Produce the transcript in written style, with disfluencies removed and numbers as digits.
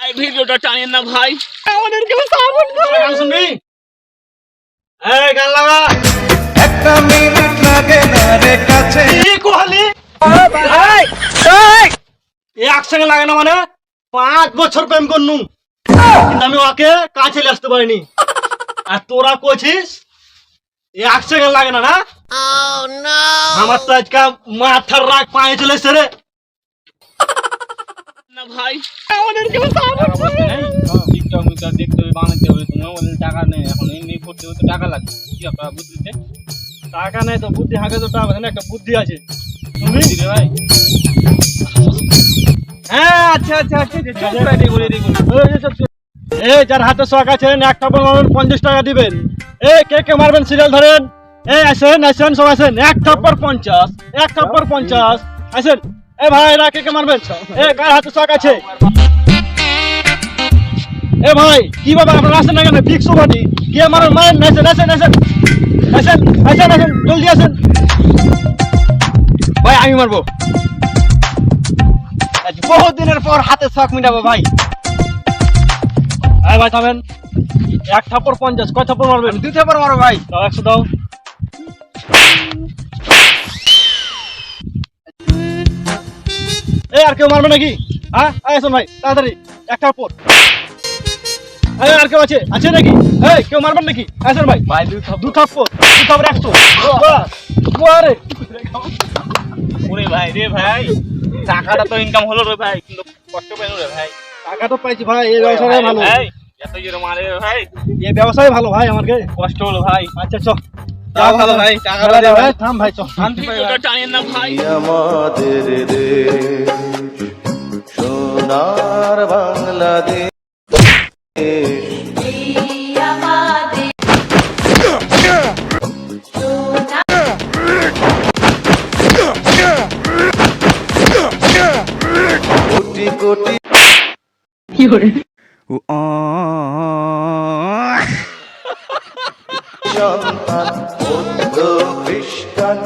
এই ভিডিওটা টানেন না ভাই, আমাদেরকে সাপোর্ট করুন। গান শুনবি? এই গান লাগা। একটা মিনিট লাগে না রে কাছে। কি কোহালি? ভাই এক সেকেন্ড লাগে না মানে 5 বছর প্রেম করনু, কিন্তু আমি ওকে কাছে আসতে পারিনি। আর তোরা কইছিস এক সেকেন্ড লাগে না? না আমার তো আজকে মাথার রাগ পায়ে চলে এসছে রে। না ভাই, আমাদেরকে সাপোর্ট করুন। টিকটক মিকটক দেখতে হবে, বানাতে হবে, তোমার বলে টাকা নেই এখন, এমনি করতে হবে তো টাকা লাগবে। কি আপনার বুদ্ধিতে টাকা নেই তো বুদ্ধি, হাঁকে তো টাকা না, একটা বুদ্ধি আছে। তুমি রে ভাই? হ্যাঁ আচ্ছা আচ্ছা আচ্ছা চুপ করে রে বলে রে এই যার হাতে শখ আছেন একটা বল মারবেন 50 টাকা দিবেন। এই কে কে মারবেন সিরিয়াল ধরেন। এই আসেন আসেন সব আসেন, এক থাপ্পড় 50, এক থাপ্পড় 50 আসেন। এই ভাই এরা কে কে মারবেন? এই কার হাতে শখ আছে? এ ভাই কি বাবা আপনারা আসেন না কেন? ফিক্স বাড়ি কে মারেন মারেন, আসেন আসেন আসেন আসেন আসেন আসেন জলদি আসেন। ভাই আমি মারবো, আজ বহুত দিনের পর হাতে শখ মিটাবো ভাই। এই ভাই থামেন, এক থাপ্পড় 50, কয় থাপ্পড় মারবেন? দুই থাপ্পড় মারবো ভাই। দাও 100 দাও। এই আর কেউ মারবে নাকি? হ্যাঁ আসুন ভাই তাড়াতাড়ি, এক থাপ্পড়। এই আর কেউ আছে আছে নাকি? এই কেউ মারবেন নাকি? আসুন ভাই ভাই দু থাপ্পড় 100। আরে ওরে ভাই রে ভাই, টাকাটা তো ইনকাম হলো রে ভাই, কিন্তু কষ্ট পেল রে ভাই। টাকা তো পাইছি ভাই, এই ব্যবসাটাই ভালো। ভাই এত জোরে মারে রে ভাই, এই ব্যবসায় ভালো ভাই আমাকে। কষ্ট হলো ভাই। আচ্ছা চল তাও ভালো ভাই, টাকাটা দে ভাই। থাম ভাই চল। শান্তি পাই ভাই। টানেন না ভাই। আমাদের দেশ সোনার বাংলাদেশ। কোটি কোটি সন্তান বৌদ্ধ খ্রিস্টান